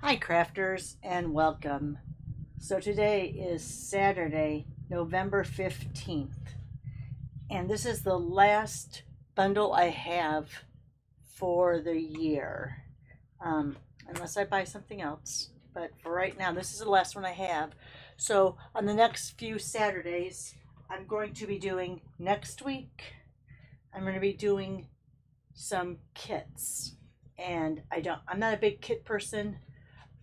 Hi crafters and welcome. So today is Saturday, November 15th, and this is the last bundle I have for the year. Unless I buy something else, but for right now this is the last one I have. So on the next few Saturdays I'm going to be doing next week. I'm going to be doing some kits, and I'm not a big kit person,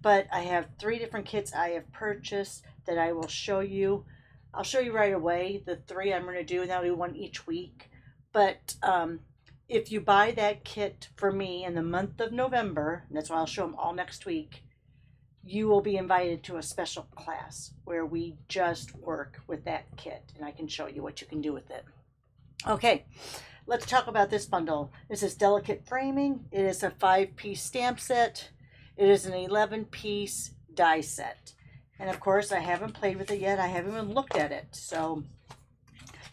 but I have 3 different kits I have purchased that I will show you. I'll show you right away the 3 I'm going to do, and I'll do one each week. But if you buy that kit for me in the month of November, and that's why I'll show them all next week, you will be invited to a special class where we just work with that kit, and I can show you what you can do with it. Okay, let's talk about this bundle. This is Delicate Framing. It is a 5-piece stamp set. It is an 11-piece die set. And of course, I haven't played with it yet. I haven't even looked at it. So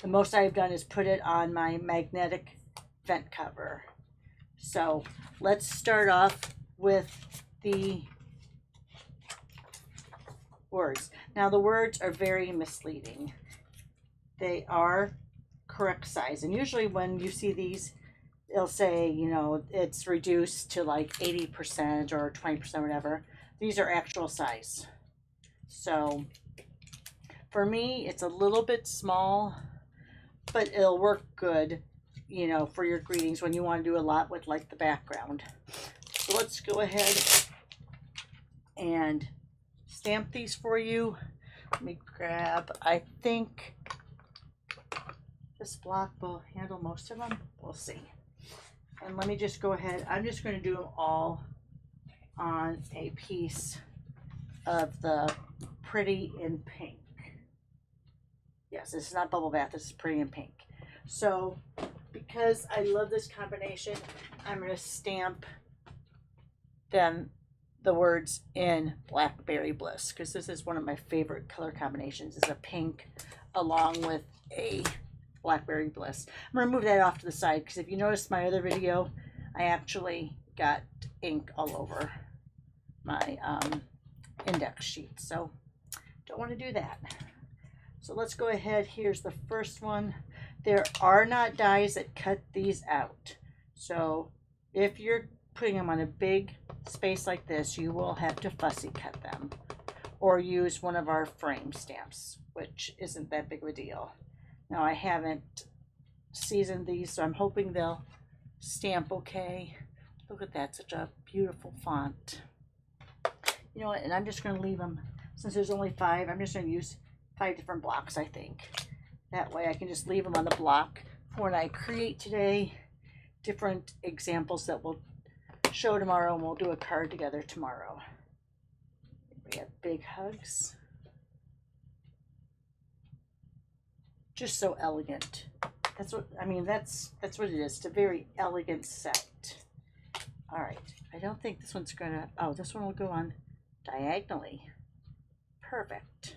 the most I've done is put it on my magnetic vent cover. So let's start off with the words. Now the words are very misleading. They are correct size. And usually when you see these, it'll say, you know, it's reduced to like 80% or 20%, whatever. These are actual size. So for me, it's a little bit small, but it'll work good, you know, for your greetings when you want to do a lot with like the background. So let's go ahead and stamp these for you. Let me grab, I think this block will handle most of them. We'll see. And let me just go ahead. I'm just going to do them all on a piece of the Pretty in Pink. Yes, this is not Bubble Bath. This is Pretty in Pink. So because I love this combination, I'm going to stamp them, the words, in Blackberry Bliss, because this is one of my favorite color combinations. Is a pink along with a Blackberry Bliss. I'm going to move that off to the side because if you noticed my other video, I actually got ink all over my index sheet. So don't want to do that. So let's go ahead. Here's the first one. There are not dies that cut these out. So if you're putting them on a big space like this, you will have to fussy cut them or use one of our frame stamps, which isn't that big of a deal. Now I haven't seasoned these, so I'm hoping they'll stamp okay. Look at that, such a beautiful font. You know what, and I'm just going to leave them, since there's only 5, I'm just going to use 5 different blocks, I think. That way I can just leave them on the block for when I create today different examples that we'll show tomorrow, and we'll do a card together tomorrow. We have big hugs. Just so elegant. That's what I mean. That's what it is. It's a very elegant set. All right. I don't think this one's gonna. Oh, this one will go on diagonally. Perfect.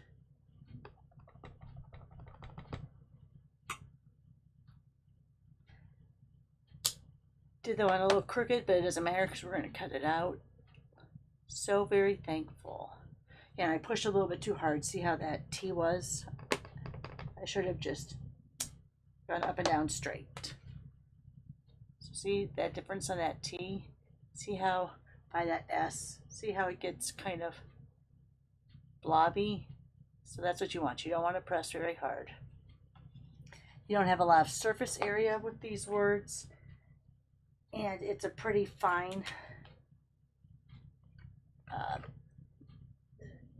Did that one a little crooked, but it doesn't matter because we're going to cut it out. So very thankful. Yeah, and I pushed a little bit too hard. See how that T was? I should have just gone up and down straight. So see that difference on that T? See how by that S, see how it gets kind of blobby? So that's what you want. You don't want to press very hard. You don't have a lot of surface area with these words, and it's a pretty fine,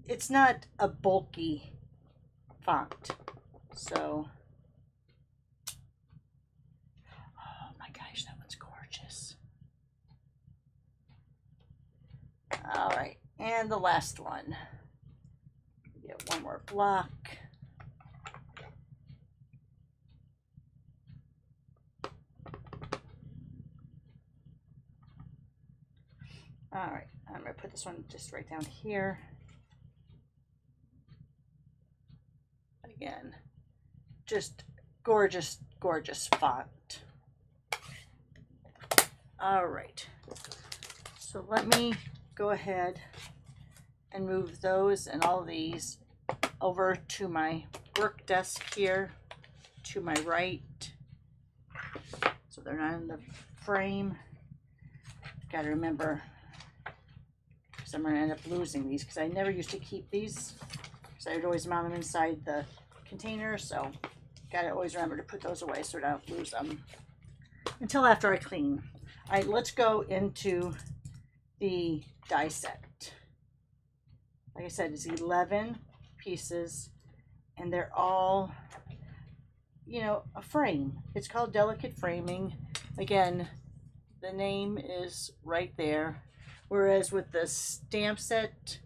it's not a bulky font. So, oh my gosh, that one's gorgeous. All right, and the last one. Get one more block. All right, I'm going to put this one just right down here. Again, just gorgeous, gorgeous font. All right, so let me go ahead and move those and all of these over to my work desk here to my right, so they're not in the frame. Got to remember, because I'm going to end up losing these, because I never used to keep these, because I would always mount them inside the container, so got to always remember to put those away so I don't lose them until after I clean. All right, let's go into the die set. Like I said, it's 11 pieces, and they're all, you know, a frame. It's called delicate framing. Again, the name is right there. Whereas with the stamp set,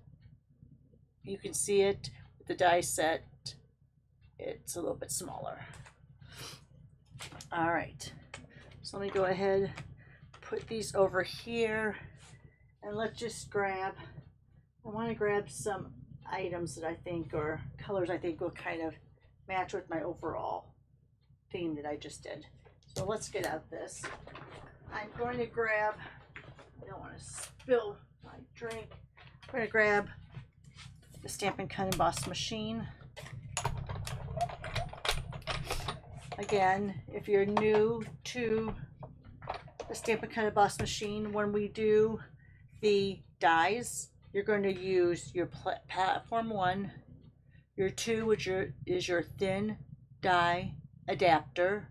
you can see it. With the die set, it's a little bit smaller. All right, so let me go ahead, put these over here, and let's just grab, I want to grab some items that I think, or colors I think will kind of match with my overall theme that I just did. So let's get out this. I'm going to grab, I don't want to spill my drink. I'm going to grab the Stampin' Cut Emboss machine. Again, if you're new to the Stampin' Cut Emboss machine, when we do the dies, you're going to use your platform 1, your 2, which is your thin die adapter,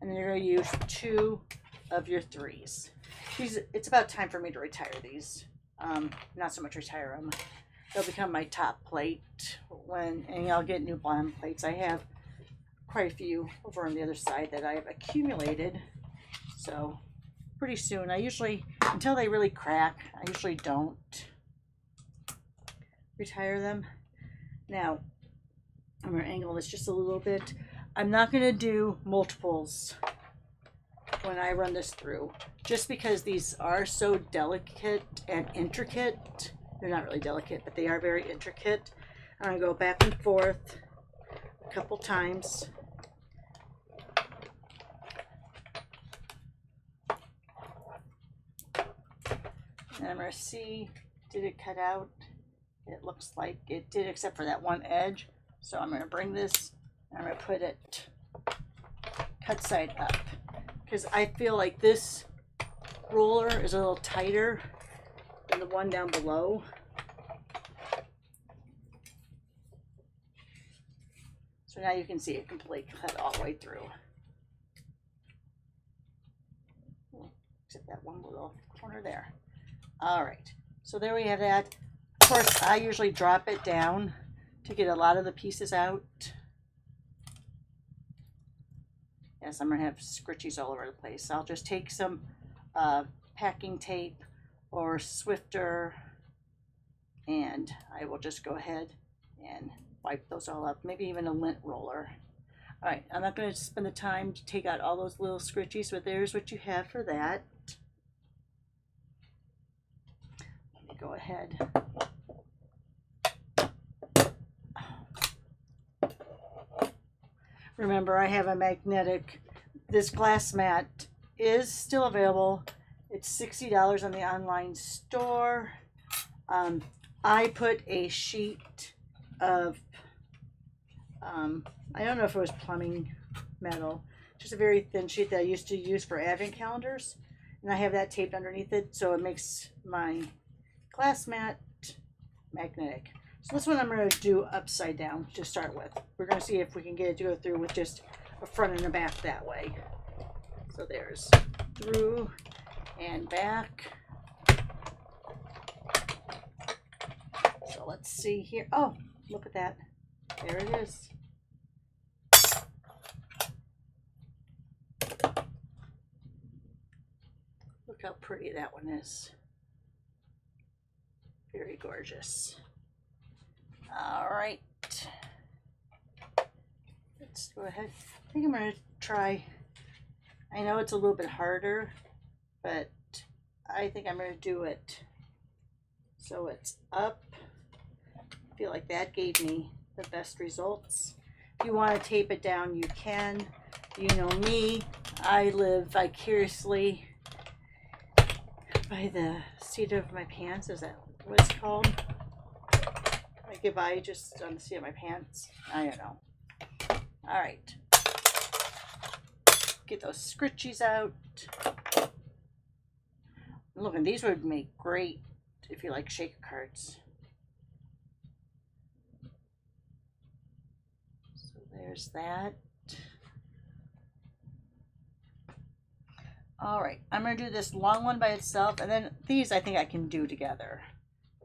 and then you're going to use 2 of your 3s. These, it's about time for me to retire these. Not so much retire them. They'll become my top plate and I'll get new bottom plates. I have quite a few over on the other side that I've accumulated. So pretty soon, I usually, until they really crack, I usually don't retire them. Now, I'm going to angle this just a little bit. I'm not going to do multiples when I run this through, just because these are so delicate and intricate. They're not really delicate, but they are very intricate. I'm going to go back and forth a couple times. And I'm going to see, did it cut out? It looks like it did, except for that one edge. So I'm going to bring this, and I'm going to put it cut side up, because I feel like this roller is a little tighter than the one down below. So now you can see it completely cut all the way through. Except that one little corner there. All right, so there we have that. Of course, I usually drop it down to get a lot of the pieces out. Yes, I'm gonna have scritchies all over the place. I'll just take some packing tape or Swifter, and I will just go ahead and wipe those all up. Maybe even a lint roller. All right, I'm not going to spend the time to take out all those little scritchies, but there's what you have for that. Let me go ahead. Remember, I have a magnetic. This glass mat is still available. It's $60 on the online store. I put a sheet of, I don't know if it was plumbing metal, just a very thin sheet that I used to use for advent calendars. And I have that taped underneath it, so it makes my glass mat magnetic. So this one I'm going to do upside down to start with. We're going to see if we can get it to go through with just a front and a back that way. So there's through and back. So let's see here. Oh, look at that. There it is. Look how pretty that one is. Very gorgeous. All right. Let's go ahead. I think I'm going to try. I know it's a little bit harder, but I think I'm going to do it so it's up. I feel like that gave me the best results. If you want to tape it down, you can. You know me, I live vicariously by the seat of my pants. Is that what it's called? I get by just on the seat of my pants. I don't know. All right. Get those scritchies out. Look, and these would make great if you like shaker cards. So there's that. All right, I'm going to do this long one by itself, and then these I think I can do together.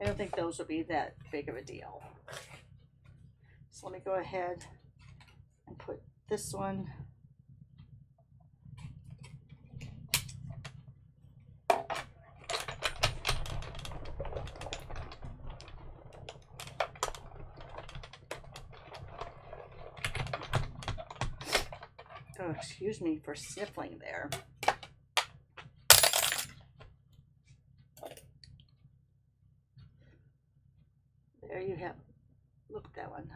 I don't think those will be that big of a deal. So let me go ahead and put this one. Oh, excuse me for sniffling there. There you have, look at that one.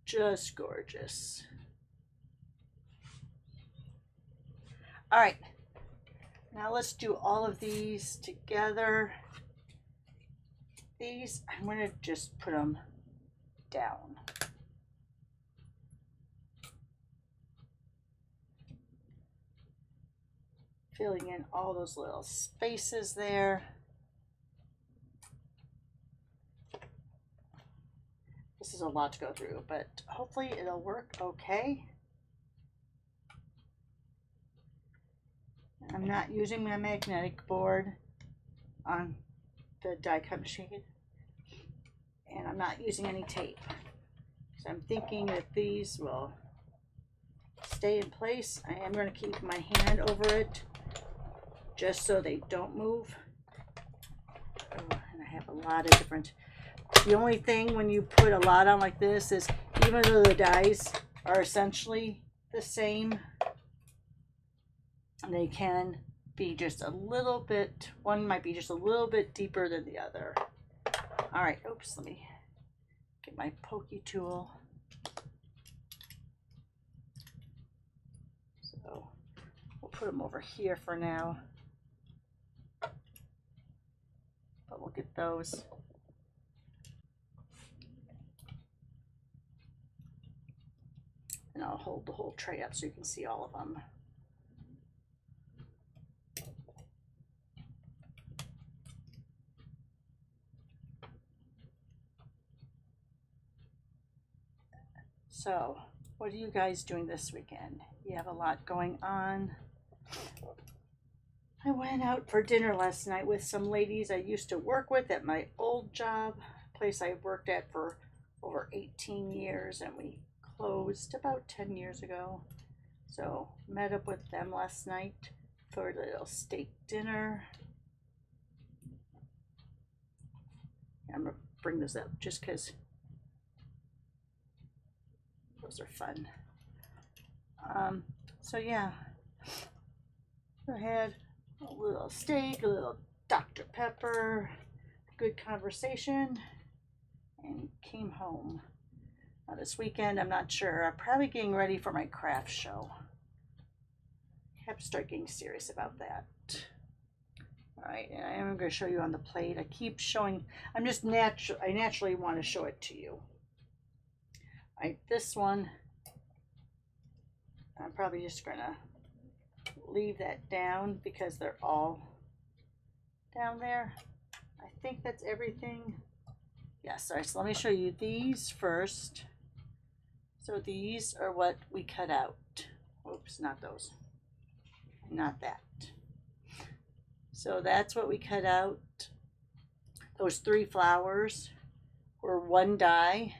Just gorgeous. All right, now let's do all of these together. These, I'm gonna just put them down. Filling in all those little spaces there. This is a lot to go through, but hopefully it'll work okay. I'm not using my magnetic board on the die cut machine, and I'm not using any tape. So I'm thinking that these will stay in place. I am going to keep my hand over it just so they don't move. Oh, and I have a lot of different. The only thing when you put a lot on like this is, even though the dies are essentially the same, they can be just a little bit, one might be just a little bit deeper than the other. All right, oops, let me get my pokey tool. So we'll put them over here for now, but we'll get those. And I'll hold the whole tray up so you can see all of them. So, what are you guys doing this weekend? You have a lot going on. I went out for dinner last night with some ladies I used to work with at my old job, place I worked at for over 18 years, and we closed about 10 years ago. So met up with them last night for a little steak dinner. I'm gonna bring this up just because those are fun. So yeah, I had a little steak, a little Dr. Pepper, good conversation, and came home. Now this weekend, I'm not sure. I'm probably getting ready for my craft show. I have to start getting serious about that. All right, and I am going to show you on the plate. I keep showing, I naturally want to show it to you. All right, this one, I'm probably just going to leave that down because they're all down there. I think that's everything. Yes, all right, so let me show you these first. So these are what we cut out. Oops, not those. Not that. So that's what we cut out. Those 3 flowers were one die.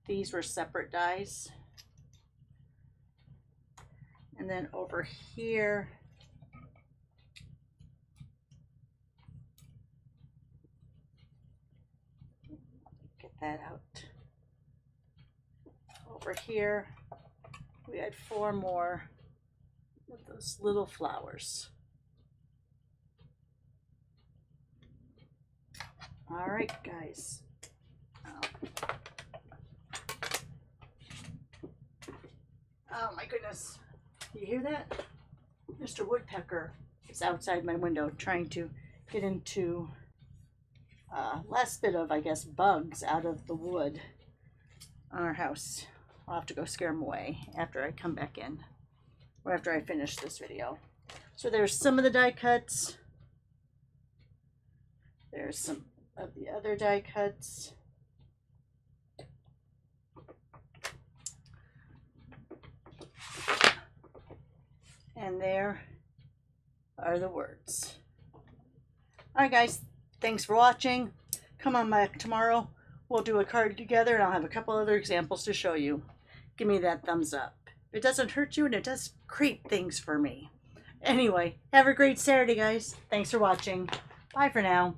These were separate dies. And then over here, get that out. Over here, we had 4 more of those little flowers. All right, guys. Oh my goodness. You hear that? Mr. Woodpecker is outside my window trying to get into last bit of, I guess, bugs out of the wood on our house. I'll have to go scare them away after I come back in, or after I finish this video. So there's some of the die cuts. There's some of the other die cuts. And there are the words. Alright guys, thanks for watching. Come on back tomorrow. We'll do a card together and I'll have a couple other examples to show you. Give me that thumbs up. It doesn't hurt you and it does great things for me. Anyway, have a great Saturday guys. Thanks for watching. Bye for now.